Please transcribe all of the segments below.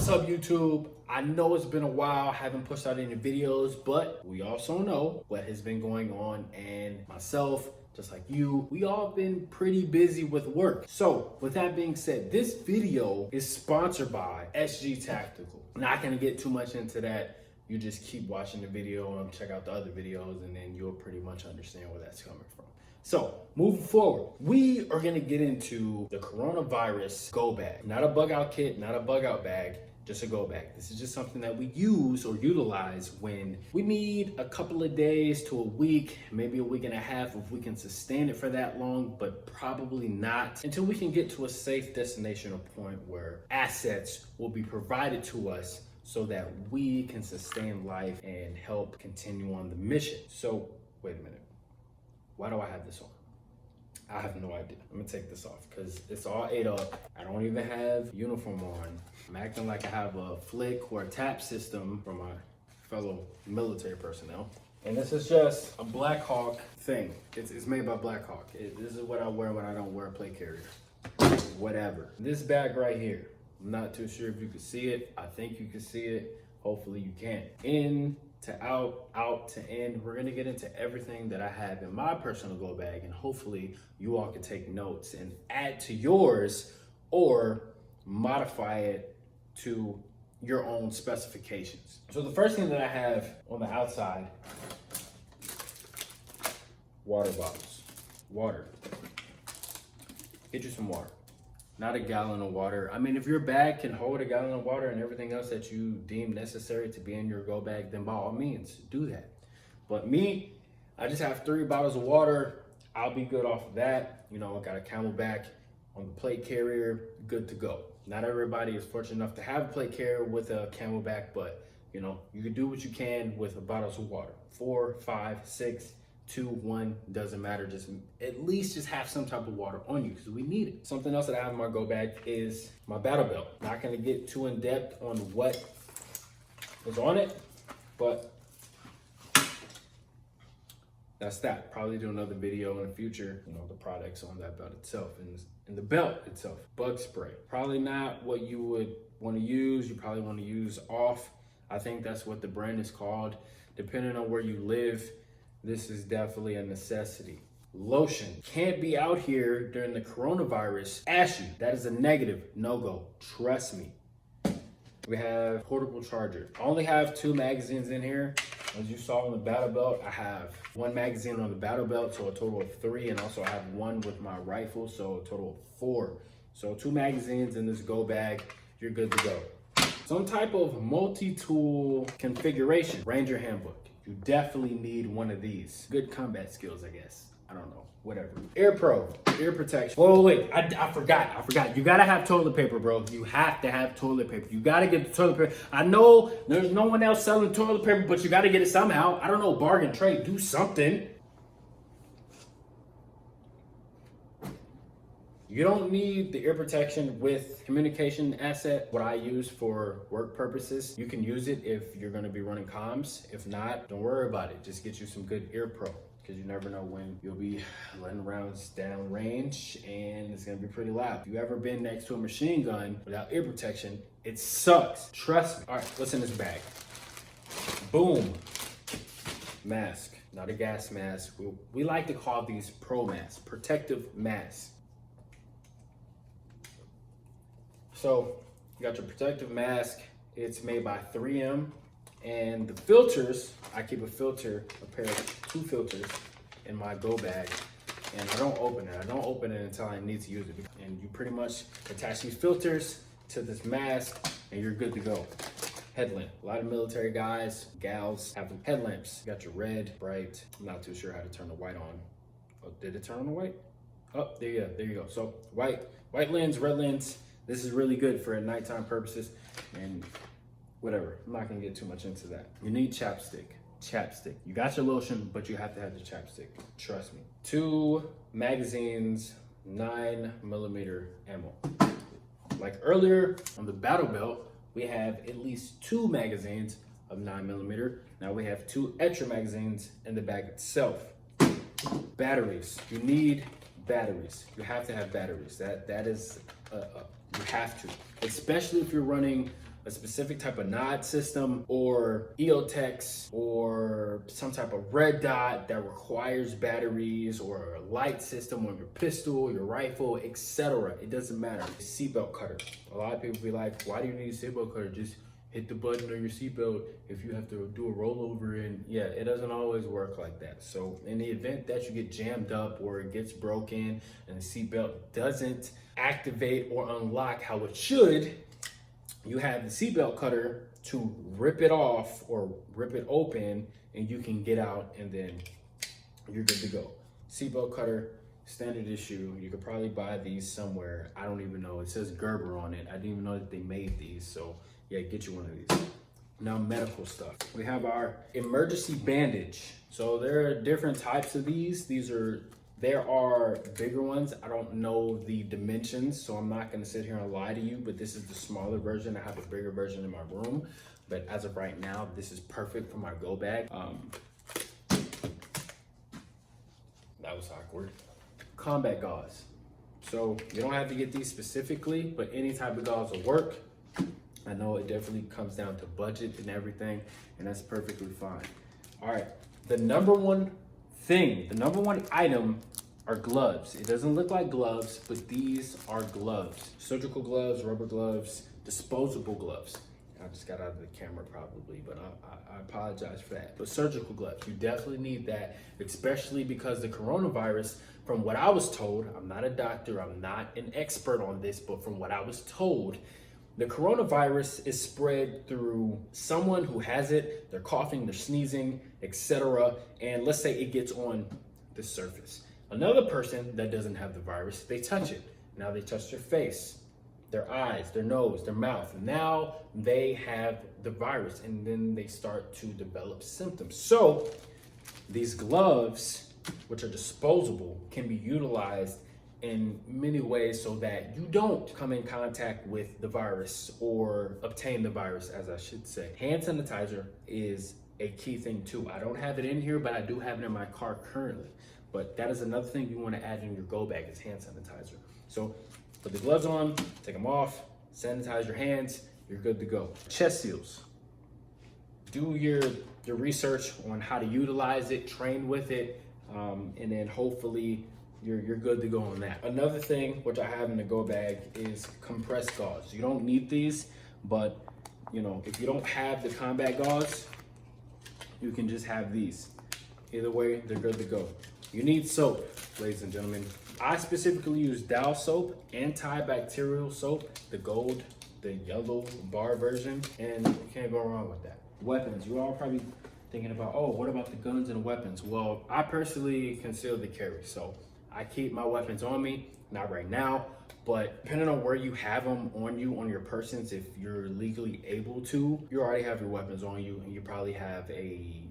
What's up, YouTube? I know it's been a while, haven't pushed out any videos, but we also know what has been going on, and myself, just like you, we all been pretty busy with work. So with that being said, this video is sponsored by SG Tactical. I'm not gonna get too much into that. You just keep watching the video and check out the other videos, and then you'll pretty much understand where that's coming from. So moving forward, we are gonna get into the coronavirus go bag. Not a bug out kit, not a bug out bag, just a go bag. This is just something that we use or utilize when we need a couple of days to a week, maybe a week and a half if we can sustain it for that long, but probably not until we can get to a safe destination or point where assets will be provided to us so that we can sustain life and help continue on the mission. So wait a minute. Why do I have this on? I have no idea. I'm gonna take this off because it's all ate up. I don't even have uniform on. I'm acting like I have a flick or a tap system for my fellow military personnel. And this is just a Black Hawk thing. It's made by Black Hawk. This is what I wear when I don't wear a plate carrier. Whatever. This bag right here, I'm not too sure if you can see it. I think you can see it. Hopefully you can. In to out, out to in. We're gonna get into everything that I have in my personal go bag, and hopefully you all can take notes and add to yours or modify it to your own specifications. So the first thing that I have on the outside, water bottles. Water. Get you some water. Not a gallon of water. I mean, if your bag can hold a gallon of water and everything else that you deem necessary to be in your go bag, then by all means, do that. But me, I just have 3 bottles of water. I'll be good off of that. You know, I got a Camelback on the plate carrier, good to go. Not everybody is fortunate enough to have a plate carrier with a Camelback, but you know, you can do what you can with bottles of water. 4, 5, 6, 2, 1, doesn't matter. Just at least just have some type of water on you because we need it. Something else that I have in my go bag is my battle belt. Not gonna get too in depth on what is on it, but that's that. Probably do another video in the future, you know, the products on that belt itself and the belt itself. Bug spray. Probably not what you would want to use. You probably want to use off. I think that's what the brand is called. Depending on where you live, this is definitely a necessity. Lotion. Can't be out here during the coronavirus ashy. That is a negative no-go. Trust me. We have portable charger. I only have 2 magazines in here. As you saw on the battle belt, I have 1 magazine on the battle belt, so a total of 3, and also I have 1 with my rifle, so a total of 4. So 2 magazines in this go bag, you're good to go. Some type of multi-tool configuration. Ranger handbook. You definitely need one of these. Good combat skills, I guess. I don't know, whatever. Ear Pro, ear protection. Oh, wait, I forgot. You gotta have toilet paper, bro. You have to have toilet paper. You gotta get the toilet paper. I know there's no one else selling toilet paper, but you gotta get it somehow. I don't know, bargain trade, do something. You don't need the ear protection with communication asset, what I use for work purposes. You can use it if you're gonna be running comms. If not, don't worry about it. Just get you some good Ear Pro, because you never know when you'll be letting rounds down range and it's gonna be pretty loud. If you ever been next to a machine gun without ear protection, it sucks, trust me. All right, what's in this bag? Boom, mask, not a gas mask. We like to call these pro masks, protective masks. So you got your protective mask. It's made by 3M. And the filters, I keep a filter, a pair of 2 filters in my go bag. And I don't open it. I don't open it until I need to use it. And you pretty much attach these filters to this mask and you're good to go. Headlamp. A lot of military guys, gals have headlamps. You got your red, bright. I'm not too sure how to turn the white on. Oh, did it turn on the white? Oh, there you go. So white lens, red lens. This is really good for nighttime purposes and whatever. I'm not gonna get too much into that. You need chapstick. You got your lotion, but you have to have the chapstick. Trust me. 2 magazines, 9mm ammo. Like earlier on the battle belt, we have at least 2 magazines of 9mm. Now we have 2 extra magazines in the bag itself. Batteries. You need batteries. You have to have batteries. That is you have to, especially if you're running a specific type of nod system or EOTechs or some type of red dot that requires batteries or a light system on your pistol, your rifle, etc. It doesn't matter. Seatbelt cutter. A lot of people be like, why do you need a seatbelt cutter? Just hit the button on your seatbelt if you have to do a rollover. And yeah, it doesn't always work like that. So in the event that you get jammed up or it gets broken and the seatbelt doesn't activate or unlock how it should, you have the seatbelt cutter to rip it off or rip it open, and you can get out and then you're good to go. Seatbelt cutter, standard issue. You could probably buy these somewhere. I don't even know. It says Gerber on it. I didn't even know that they made these. So yeah, get you one of these. Now, medical stuff. We have our emergency bandage. So there are different types of these. There are bigger ones. I don't know the dimensions, so I'm not gonna sit here and lie to you, but this is the smaller version. I have a bigger version in my room, but as of right now, this is perfect for my go bag. That was awkward. Combat gauze. So you don't have to get these specifically, but any type of gauze will work. I know it definitely comes down to budget and everything, and that's perfectly fine. All right, the number one item are gloves. It doesn't look like gloves, but these are gloves. Surgical gloves, rubber gloves, disposable gloves. I just got out of the camera probably, but I apologize for that. But surgical gloves, you definitely need that, especially because the coronavirus, from what I was told, I'm not a doctor, I'm not an expert on this, but from what I was told, the coronavirus is spread through someone who has it, they're coughing, they're sneezing, etc. And let's say it gets on the surface. Another person that doesn't have the virus, they touch it. Now they touch their face, their eyes, their nose, their mouth. Now they have the virus, and then they start to develop symptoms. So these gloves, which are disposable, can be utilized in many ways so that you don't come in contact with the virus or obtain the virus, as I should say. Hand sanitizer is a key thing too. I don't have it in here, but I do have it in my car currently. But that is another thing you want to add in your go bag is hand sanitizer. So put the gloves on, take them off, sanitize your hands, you're good to go. Chest seals. Do your research on how to utilize it, train with it, and then hopefully you're good to go on that. Another thing which I have in the go bag is compressed gauze. You don't need these, but you know, if you don't have the combat gauze, you can just have these. Either way, they're good to go. You need soap, ladies and gentlemen. I specifically use Dow soap, antibacterial soap, the gold, the yellow bar version, and you can't go wrong with that. Weapons, you all probably thinking about, oh, what about the guns and weapons? Well, I personally conceal the carry, so I keep my weapons on me, not right now, but depending on where you have them on you, on your persons, if you're legally able to, you already have your weapons on you, and you probably have a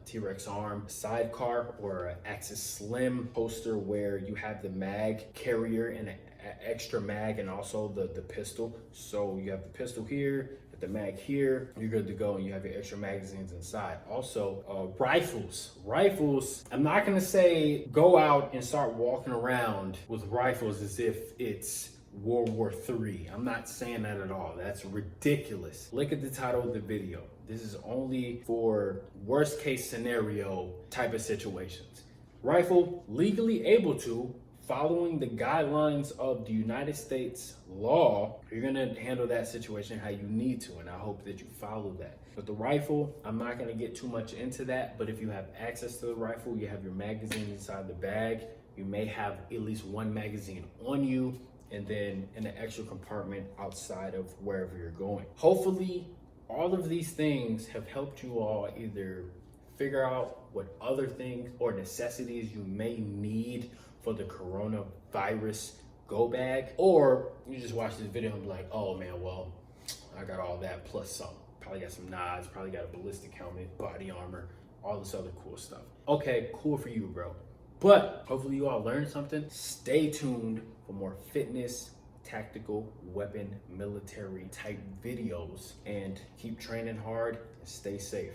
T-Rex arm sidecar or an Axis Slim holster where you have the mag carrier and an extra mag and also the pistol. So you have the pistol here, the mag here, you're good to go, and you have your extra magazines inside. Also, rifles. I'm not gonna say go out and start walking around with rifles as if it's World War III. I'm not saying that at all. That's ridiculous. Look at the title of the video. This is only for worst case scenario type of situations. Rifle, legally able to, following the guidelines of the United States law, you're gonna handle that situation how you need to, and I hope that you follow that. But the rifle, I'm not gonna get too much into that, but if you have access to the rifle, you have your magazine inside the bag, you may have at least one magazine on you, and then in an extra compartment outside of wherever you're going. Hopefully, all of these things have helped you all either figure out what other things or necessities you may need for the coronavirus go bag, or you just watch this video and be like, oh man, well, I got all that plus some. Probably got some nods, probably got a ballistic helmet, body armor, all this other cool stuff. Okay, cool for you, bro. But hopefully you all learned something. Stay tuned for more fitness, tactical, weapon, military type videos, and keep training hard and stay safe.